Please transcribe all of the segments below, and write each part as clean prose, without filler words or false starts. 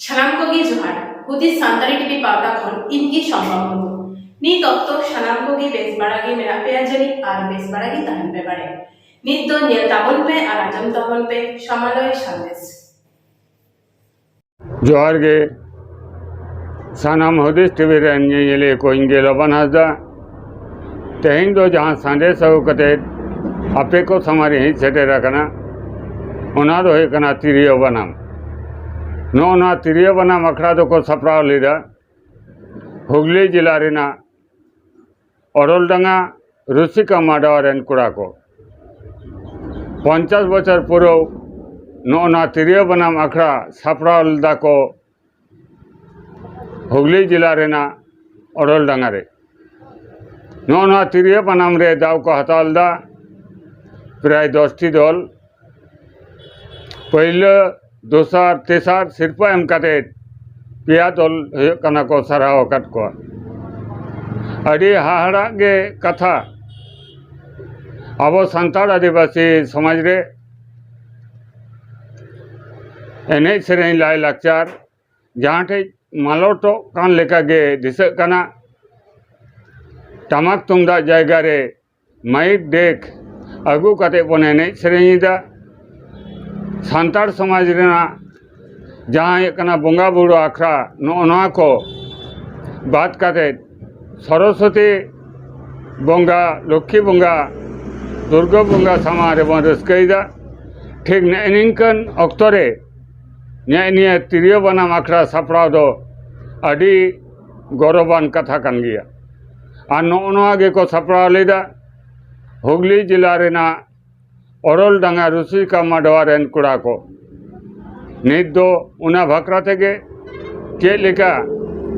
सानाम को गी जोहार हुदिस सांतारी टीवी पावटा खन इनकी संभव नीत अक्तो सानाम को गी बेस बड़ा गी मेरा पे अजरी आर बेस बड़ा गी तहन पे बड़े नीत दो नियल ताबन पे आर आजम ताबन पे समालय संदेश जोहार गे सानाम हुदिस टीवी रेन ये को इंगे लबन हजदा तेहिं दो जहां संदेश हो कते अपे को समारी ही छटे रखना उना दो है कना तिरियो बनाम नो ना तिरियो बनाम अखड़ा दो को सपराव लीदा हुगली जिला रेना ओरलडंगा रुसिका माडवारेन कुड़ा को 50 बचर पूर्व नो ना तिरियो बनाम अखड़ा सपराव लीदा को हुगली जिला रेना ओरलडंगा रे नो ना तिरियो बनाम रे दाव को हतालदा प्राय 10टी दल पहले दोसार तेसार सिरपा एम कते पिया दल कना को सराव कट को अड़ी हाहड़ा गे कथा अब सान्ताड़ आदिवासी समाज रे एने सेरें लाई लाचार जहाँ ठे मालोटो कान लेका गे दिसे कना टमाक तुमदा जायगा रे माइक देख अगू कते बन एने सेरेंदा सान्ताड़ समाज रेना जहाँ कना बोंगा बुड़ो आखड़ा नोना को बात कते सरस्वती बोंगा लक्ष्मी बोंगा दुर्गा बोंगा सामा रे बन रस्कईदा ठीक नेनिंकन अक्तरे न्याय तिरियो बनाम आखड़ा सपड़ा दो अड़ी गौरवान कथा कन गया और नोना गे को सपड़ा लेदा हुगली जिला रेना ओरलडंगा रुसिका माडवारेन कुड़ा को नित दो उना भकरा तेगे के लेका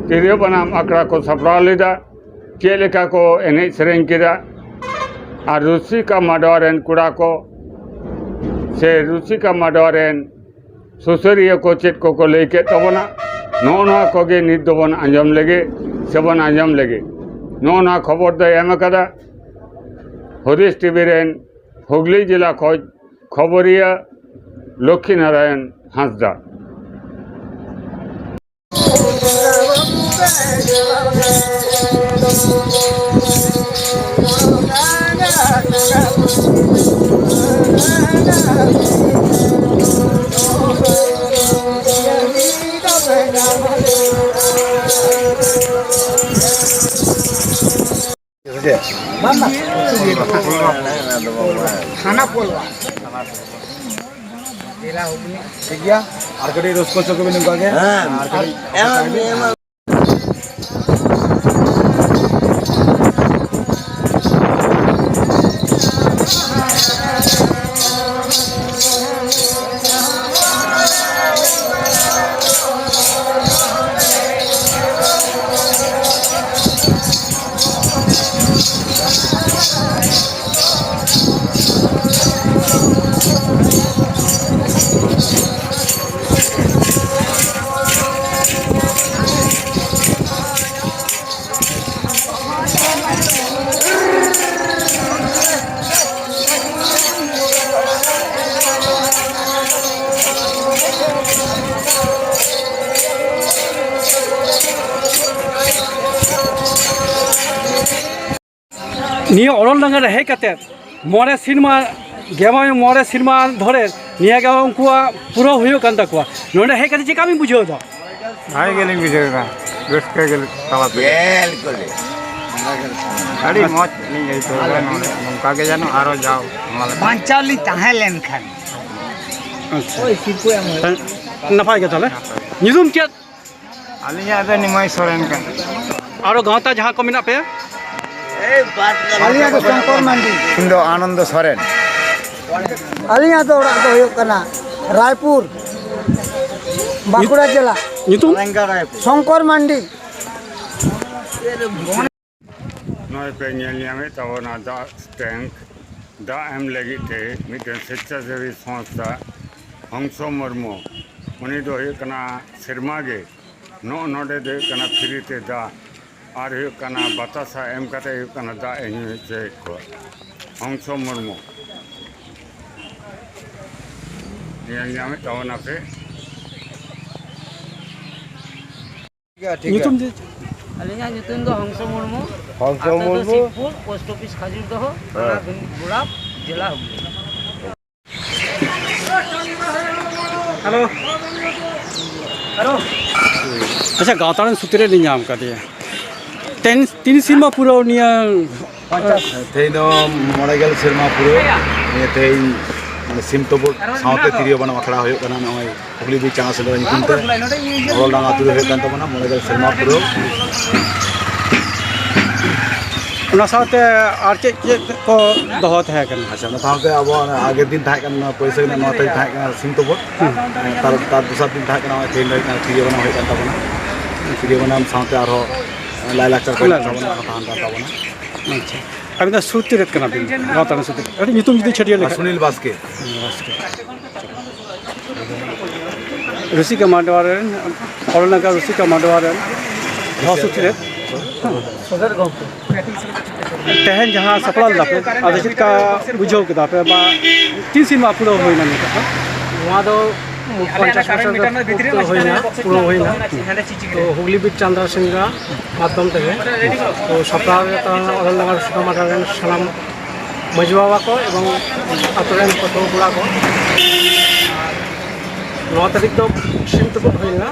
तिरियो बनाम आखड़ा को सपड़ा लेदा के लेका को एने सेरें केदा और रुसिका माडवारेन कुड़ा को से रुसिका माडवारेन सुसरिया को चेत को लेके तबना नो कोगे नित दो बन आंजम लेगे सेबन आंजम लेगे नो खबर दो एम कदा हुदिस टीवी रेन हुगली जिला खोज खबरिया लक्ष्मी नारायण हांसदा खाना पोलवा ठीक है और कड़ी रोज को चोके भी निकाल के निया ओरलडंगा रे हेज कते मोरे सिनेमा गेमा मोरे सिनेमा धरे निया गे उनकुआ पूरा हुयो कान तकवा नोडे हेज कते चिका मी बुझो दो भाई गेलिंग बुझेगा रस्के गेल तला बिल्कुल अड़ी मौज नहीं गई तो नमका के जानो आरो जाओ बांचाली ताहे लेन खान ओई सिपु एम नफाय के तले निजुम के आलिया दे निमाई सोरेन का आरो गांवता जहां को मिना पे आलिया तो शंकर मंडी इंदो आनंद सोरेन आलिया तो ओरा तो हुयो कना रायपुर बांकुड़ा जिला नितुम शंकर मंडी नय पे नेलिया में तब ना दा टैंक दा एम लगी थे मिटन स्वेच्छासेवी संस्था हंसो मुर्मू उनी दो कना सिरमा गे नो नोडे दे कना फ्री ते दा और कना बतासा एम कते कना दा एनी चे को हंसो मुर्मू नेलिया में तब ना पे ᱧᱩᱛᱩᱢ ᱫᱚ ᱟᱹᱞᱤᱧᱟᱜ ᱧᱩᱛᱩᱢ ᱫᱚ ᱦᱚᱝᱥᱚ ᱢᱩᱨᱢᱩ ᱦᱚᱝᱥᱚ ᱟᱹᱛᱩ ᱫᱚ ᱢᱩᱨᱢᱩ ᱥᱤᱵᱯᱩᱨ ᱯᱳᱥᱴ ᱚᱯᱷᱤᱥ ᱠᱷᱟᱡᱩᱨ ᱫᱚᱦᱚ থানা গোলাপ জেলা হুগলি। ᱦᱮᱞᱳ ᱟᱪᱪᱷᱟ ᱜᱟᱶᱛᱟ ᱨᱮᱱ ᱥᱩᱛᱨᱮ ᱞᱤᱧ ᱧᱟᱢ ᱠᱟᱫᱮᱭᱟ ᱛᱤᱱ ᱥᱤᱨᱢᱟ ᱯᱩᱨᱟᱹᱣ ᱱᱤᱭᱟᱹ ᱛᱮᱦᱮᱧ ᱫᱚ 90 ᱥᱮᱨᱢᱟ ᱯᱩᱨᱟᱹ ᱱᱤᱭᱟᱹ ᱛᱮᱦᱮᱧ ᱥᱤᱢ ᱛᱩᱯᱩᱫ ᱥᱟᱶᱛᱮ ᱛᱤᱨᱭᱳ ᱵᱟᱱᱟᱢ ᱟᱠᱷᱲᱟ ᱦᱩᱭᱩᱜ ᱠᱟᱱᱟ ᱱᱚᱜᱼᱚᱭ ᱦᱩᱜᱽᱞᱤ ᱵᱤᱨ ᱪᱟᱸᱜᱟ ᱥᱮᱸᱫᱽᱨᱟ ᱧᱩᱛᱩᱢ ᱛᱮ ᱚᱨᱚᱞᱰᱟᱸᱜᱟ ᱟᱹᱛᱩ ᱨᱮ ᱦᱩᱭᱩᱜ ᱠᱟᱱ ᱛᱟᱵᱚᱱᱟ 90 ᱥᱮᱨᱢᱟ ᱯᱩᱨᱟᱹ। ᱚᱱᱟ ᱥᱟᱶᱛᱮ ᱟᱨ ᱪᱮᱫ ᱠᱚ ᱫᱚᱦᱚ ᱛᱟᱦᱮᱸ ᱠᱟᱱᱟ? ᱟᱪᱪᱷᱟ ᱚᱱᱟ ᱥᱟᱶᱛᱮ ᱟᱵᱚᱣᱟᱜ ᱟᱜᱮᱨ din ᱛᱟᱦᱮᱸ ᱠᱟᱱᱟ ᱯᱚᱭᱥᱟ ᱨᱮᱱᱟᱜ 9 তারিখ ᱛᱟᱦᱮᱸ ᱠᱟᱱᱟ ᱥᱤᱢ ᱛᱩᱯᱩᱫ তার দোসᱟর দিন ᱛᱟᱦᱮᱸ ᱠᱟᱱᱟ ᱛᱮᱦᱮᱧ ᱫᱚ ᱦᱩᱭᱩᱜ ᱠᱟᱱᱟ ᱛᱤᱨᱭᱳ ᱵᱟᱱᱟᱢ ᱦᱩᱭᱩᱜ ᱠᱟᱱ ᱛᱟᱵᱚᱱᱟ ᱛᱤᱨᱭᱳ ᱵᱟᱱᱟᱢ ᱥᱟᱶᱛᱮ ᱟᱨᱦᱚᱸ ᱞᱟᱭᱞᱟᱠᱪᱟᱨ ᱠᱚ ᱛᱟᱦᱮᱱ ᱠᱟᱱ ᱛᱟᱵᱚᱱᱟ। ᱟᱪᱪᱷᱟ ᱟᱵᱤᱱ ᱫᱚ ᱥᱩᱛᱨᱮᱫ ᱠᱟᱱᱟᱵᱤᱱ ᱜᱟᱶᱛᱟ ᱨᱮᱱ ᱥᱩᱛᱨᱮᱫ ᱟᱹᱰᱤ ᱧᱩᱛᱩᱢ ᱡᱩᱫᱤ ᱪᱷᱟᱹᱴᱭᱟᱹᱨ ᱞᱮᱠᱷᱟᱱ সুনীল বাস্কে ᱨᱩᱥᱤᱠᱟ ᱢᱟᱰᱣᱟ ᱨᱮᱱ ᱚᱨᱚᱞᱰᱟᱸᱜᱟ ᱨᱩᱥᱤᱠᱟ ᱢᱟᱰᱣᱟ ᱨᱮᱱ ᱡᱟᱦᱟᱸ ᱥᱩᱛᱨᱮᱫ ᱛᱮᱦᱮᱧ ᱡᱟᱦᱟᱸ ᱥᱟᱯᱲᱟᱣ ᱞᱮᱫᱟᱯᱮ ᱟᱫᱚ ᱪᱮᱫ ᱞᱮᱠᱟ ᱵᱩᱡᱷᱟᱹᱣ ᱠᱮᱫᱟ ᱯᱮ ᱵᱟ ᱛᱤᱱ ᱥᱤᱨᱢᱟ ᱯᱩᱨᱟᱹᱣ ᱦᱩᱭᱱᱟ ᱱᱤᱛᱚᱜ ᱫᱚ? नोआ दो 50 बছर हुईना पुरो हुईना तो हुगली बीट चांदा सेंद्रा माध्यम तेगे तो सप्ताह अरलडांगा रुसिका माडवा रेन सानाम मांझी बाबा को एवं आतु रेन पतंग कोड़ा को 9 तारीख तो सिम तुपुद हुईना।